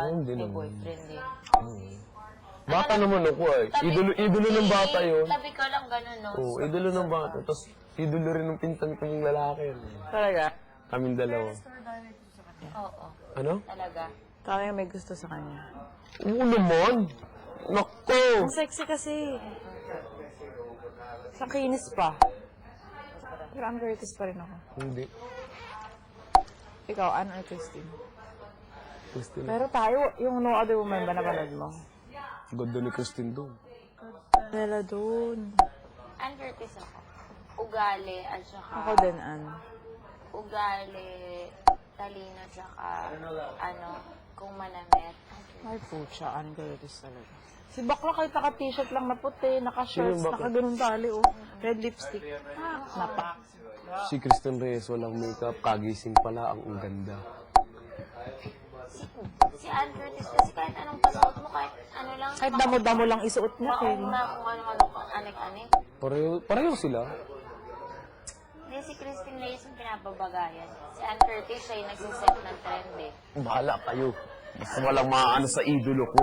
Hindi may naman. boyfriend din. Bata naman ako eh. Idolo ng bata yun. Tabi ko lang ganun, no? Oo, idolo ng bata. Tapos idolo rin ng pinsan kong lalaki. Talaga? Kaming dalawa. Oo, Ano? talaga. Kaya may gusto sa kanya. Oo naman. Nako. Ang sexy kasi. Sa kinis pa. Pero Ann Curtis pa rin ako. Hindi. Ikaw, Ann or Christine? Christine. Pero tayo, yung No Other Woman ba napanood mo? Ganda ni Christine doon. Bella dun. Ann Curtis ako. Ugali, at saka... Ako din, Ann. Ugali, talino, saka kung manamit. Ay, pucha, Ann Curtis talaga. Si Bakla kahit naka-t-shirt lang na puti, naka-shorts, Sino yung Bakla? naka-ganun tali, oh. Red lipstick. Napak. Si Christine Reyes, walang makeup, kagising pala, ang ganda. Si Ann Curtis kasi kahit anong pasuot mo, kahit ano lang. Kahit damo-damo lang isuot niya, Maong Kelly. na kung ano-ano kung anik-anik. Pareho sila. Hindi, si Christine Reyes yung pinapabagayan. Si Ann Curtis, siya yung nagsiset ng trend eh. Bahala kayo. Basta walang maano sa idolo ko.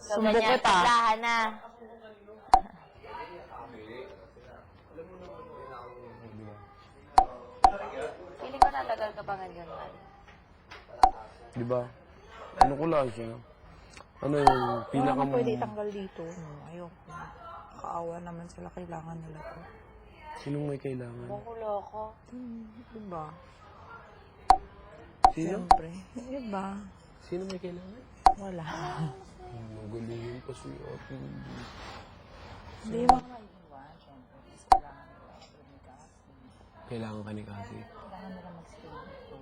So, Sumbok ganyan, kita. taplahan na. Feeling ko tatagal ka pa ngayon, man. Di ba? Ano ko lang siya? Ano yung Wala pinaka... naman pwede itanggal dito. No, ayoko. Kaawa naman sila, kailangan nila to. Sinong may kailangan? Bukulo ko. Diba? Sino? Siyempre. Diba? Sino may kailangan? Wala. Magaling pa si Ate. Hindi mo maiiwan, siyempre. Kasi kailangan nila lumikasi. Kailangan ka ni Kasi. Kailangan nila mag-stay dito.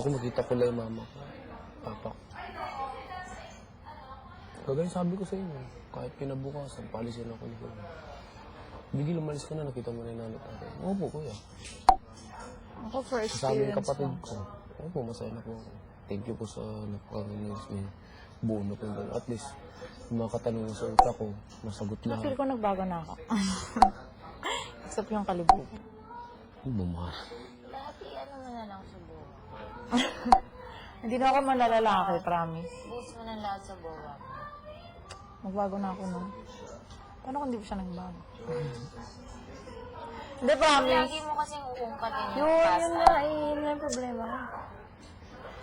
Makita ko lang yung mama ko. Papa ko. Kagaya sabi ko sa inyo, kahit kinabukasan, palisin ako ni Kuya. Bigil umalis ka na, nakita mo na yung nanay natin. Opo, Kuya. Ako for Sabi ng experience kapatid lang. ko, opo, masaya na po ako. Thank you po sa napaka-nice na bunot ng gano'n. At least, yung mga katanungan sa utak ko, nasagot Feel lahat. ko nagbago na ako. Except yung kalibutan. Ano ba, ma? Lahat ano mo na lang sa buo. Hindi na ako malalalaki, promise. Bus mo na lahat sa buwa. Magbago na ako nun. Paano kung di ko siya nagbago? Hindi, promise. Lagi mo kasing uungkatin yung Yun, past. yun na, yun na yung problema.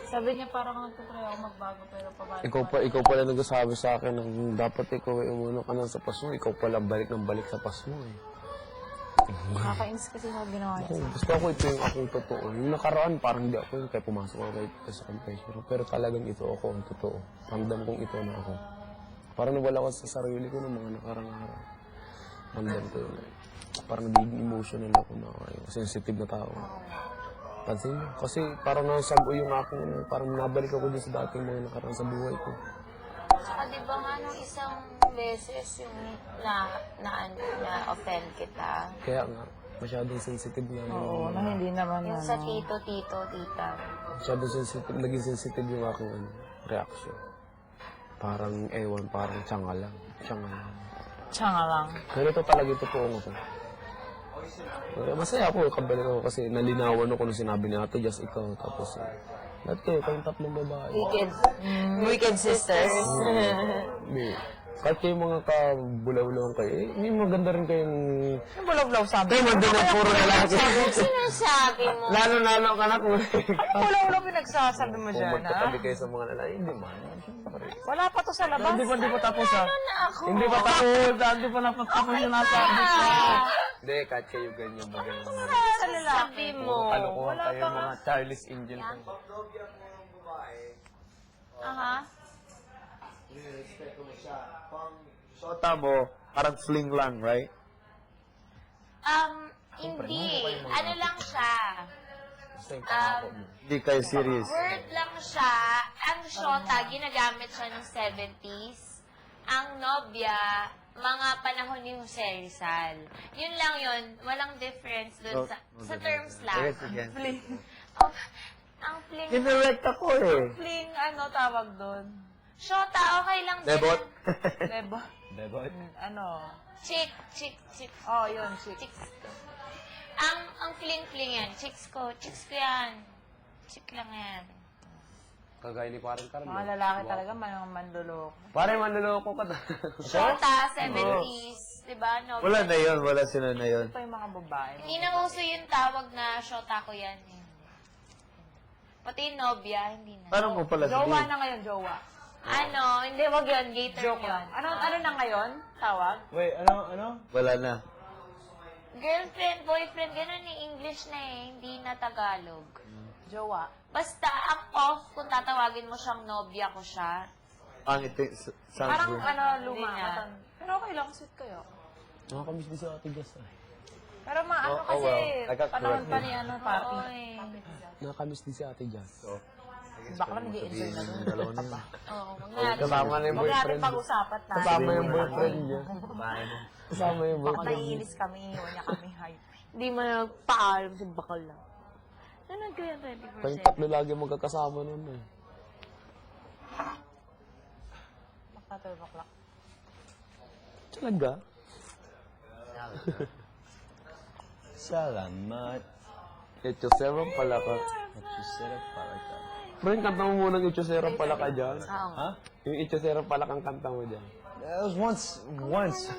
Sabi niya parang nagtutry ako magbago pero pabalik. Ikaw pala nagsasabi sa akin na dapat ikaw ay umuno ka lang sa pas mo. Ikaw pala balik ng balik sa pas mo eh. Nakakainis kasi sa ginawa niya. Gusto ako ito yung akong totoo. Yung nakaraan, parang hindi ako yun. Kaya pumasok ako kay sa confession. Pero talagang ito ako ang totoo. Ramdam kong ito na ako. Parang nawala ko sa sarili ko ng mga nakarang araw. Ramdam ko yun. Parang nagiging emotional ako na sensitive na tao. Pansin mo? Kasi parang nasago yung aking, parang nabalik ako din sa dating mga nakaraan sa buhay ko. Saka di ba nga nung isang beses yung na-offend kita? Kaya nga, masyadong sensitive nga. Oo, na hindi naman Yung sa tito, tita. Masyadong sensitive, naging sensitive yung aking reaction. Parang ewan, parang tiyanga lang. Tsanga lang. Pero ito talaga ito po ako. Masaya ako, kabalik ako kasi nalinawan ako nung sinabi ni Ate Jazz, ikaw, tapos lahat kayo, kayong tatlong babae. Wicked sisters. Hindi. Kahit kayong mga kabulaw-ulaw kayo, may maganda rin kayong... Yung bulaw-bulaw sabi. Kayo maganda na puro na lang. Sinasabi mo. Lalo-lalo ka na kung... Ano bulaw-bulaw pinagsasabi mo Kung dyan, ha? magkatabi kayo sa mga lalaki, hindi man. Wala pa to sa labas. Hindi pa tapos ha. Ako. Hindi pa tapos. Hindi pa napatapos yung nasabi ko. Hindi, kahit kayo ganyan maganda. Sa lalaki mo. Kalokohan kayo mga Charlie's Angel. Aha. Shota mo, parang fling lang, right? Hindi. Ano lang siya. Hindi kayo serious. Word lang siya. Ang shota, ginagamit siya ng 70s. Ang nobya, mga panahon ni Jose Rizal. Yun lang yun. Walang difference dun sa terms lang. Fling. Oh, ang fling. Kinurect ako eh. Fling, ano tawag doon? Shota, okay lang din. Debot? Debo. Debot? Ano? Chick. Oh, yun, chick. Chicks. Ang fling-fling yan. Chicks ko yan. Chick lang yan. Kagaya ni parang Carlo. Mga lalaki talaga, manloloko. Parang manloloko ka na. Shota, 70s. Diba? Nobya. Wala na yun, wala sila na yun. Ito pa yung mga babae. Hindi na uso yung tawag na shota ko yan. Pati yung nobya, hindi na. Paano mo pala Jowa sabihin? na ngayon, jowa. Ano? Hindi, wag yun. Gator Joke yun. lang. Ano na ngayon? Tawag? Wait, ano? Wala na. Girlfriend, boyfriend, ganun yung English na eh. Hindi na Tagalog. Jowa. Basta ang off kung tatawagin mo siyang nobya ko siya. Ang ito, sounds Parang good. luma. Hindi na. Pero okay lang, sweet kayo. Nakakamiss din sa ate Gas. Pero ano Oh, kasi, well, I got panahon pa corrected. ni papi. Oy. Nakakamiss din si ate Gas. Bakla nag-i-enjoy na doon. Dalawa na yun. Oo, wag natin. Kasama na yung Huwag natin boyfriend. pag-usapan tayo. Kasama yung boyfriend niya. Bahay mo. Kasama yung Baka boyfriend niya. naiinis kami, iwan niya kami hype. Hindi mo nagpaalam si bakal lang. Nanood ko yan Kayong 24/7. tatlo lagi magkakasama nun eh. Bakla 12 o'clock. Talaga? Salamat. Echosero pala ka. Sarap para ka. Friend, kanta mo muna ng Echosero pala ka dyan. Oo. Ha? Yung Echosero pala kang kanta mo dyan. That was once.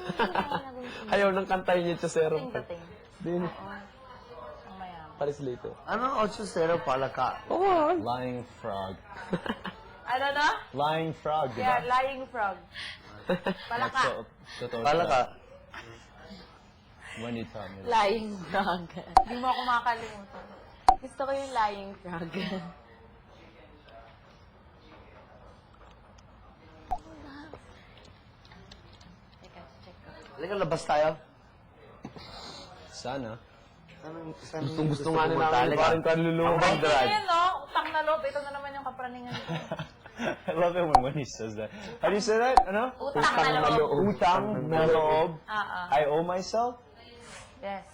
Ayaw nang kantayin yung Echosero Ting pala. to ting. Din, Mamaya. palis later. Ano 8-0 pala ka? Oo. Lying frog. Ano na? Lying frog, di Yeah, ba? lying frog. Palaka. Totoo Pala ka? When you tell me. Lying frog. Hindi mo ako makakalimutan. Gusto ko yung lying frog. Halika, labas tayo. Sana. Gustong gusto nga nila namin parang kaluluwang Ay, yun, no? Utang na loob. Ito na naman yung kapraningan ko. I love it when he says that. How do you say that? Ano? Utang na loob. Utang na loob. Ah. I owe myself? Yes.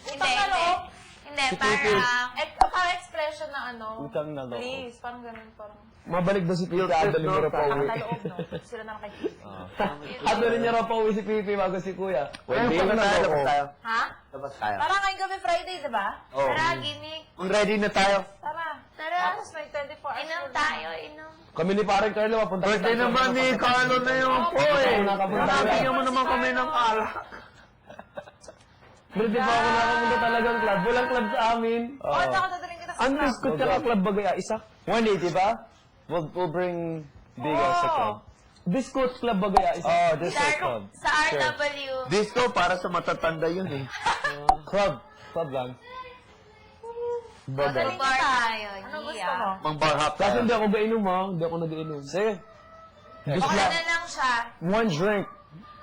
Hindi, Utang na hindi. loob? Hindi, parang... Parang expression na ano. Utang na loob. Please, parang ganun, parang. Mabalik daw si Pipi, adalin niya raw pa Utang uwi. na loob, no? Sila na kay Steve. Adalin niya raw pa uwi si Pipi bago si Kuya. Hindi na tayo, labas tayo. Ha? Labas tayo. Parang ngayong gabi Friday, di ba? Oh. Tara, ginig. Ready na tayo. Tara. Tara. Tapos may 24 hours. Inom tayo, inom. Kami ni parang Carlo, papunta Birthday naman ni Carlo na yun po eh. Nabigyan mo naman kami ng alak. Birthday pa ako nakapunta talagang club. Walang club sa amin. Oh, tsaka dadaling kita sa Ang club. discount tsaka club bagay, isa. One day, di ba? We'll bring Bigas sa club. Biscuit club bagay, isa. Oh, this is Sa, club. sa RW. Disco para sa matatanda yun eh. Club. Club lang. Dadaling Bar kita. tayo. Ano gusto Yeah. mo? Mang bar hop Kasi tayo. hindi ako gainom ha. Hindi ako nag-inom. Sige. Okay na lang siya. One drink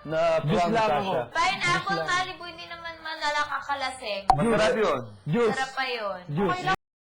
na Juice plum lang kasha. ako. Pineapple Malibu, hindi naman manala kakalaseng. Masarap yun. Juice. Sarap pa yun. Juice. Okay lang,